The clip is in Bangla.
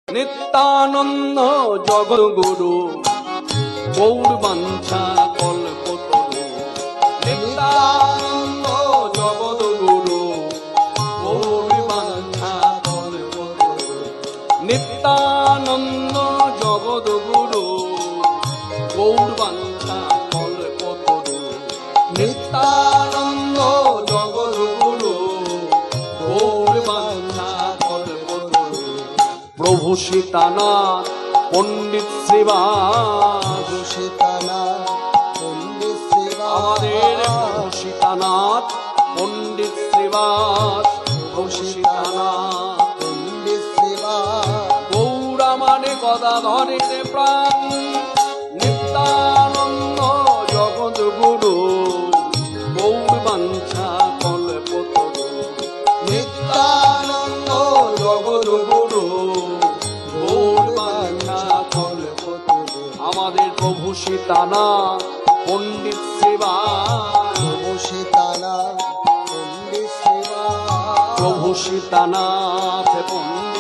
নিত্যানন্দ জগদ্গুরু গৌর বাঞ্ছা কল্পতরু। নিত্যানন্দ জগদ্গুরু গৌর বাঞ্ছা কল্পতরু। নিত্যানন্দ জগদ্গুরু গৌর বাঞ্ছা কল্পতরু। নিত্যানন্দ জগদ্গুরু গৌর বাঞ্ছা কল্পতরু। প্রভু সীতানাথ পণ্ডিত শ্রীবাস, আমাদের প্রভু সীতানাথ পণ্ডিত শ্রীবাস, প্রভু সীতানাথ গৌরা মানে গদাধরের প্রাণ। নিত্যানন্দ জগদ্গুরু গৌর বাঞ্ছা কল্পতরু। নিত্যানন্দ জগদ্গুরু গৌর বাঞ্ছা কল্পতরু। আমাদের প্রভু সীতানাথ পণ্ডিত শ্রীবাস, প্রভু সীতানাথ পণ্ডিত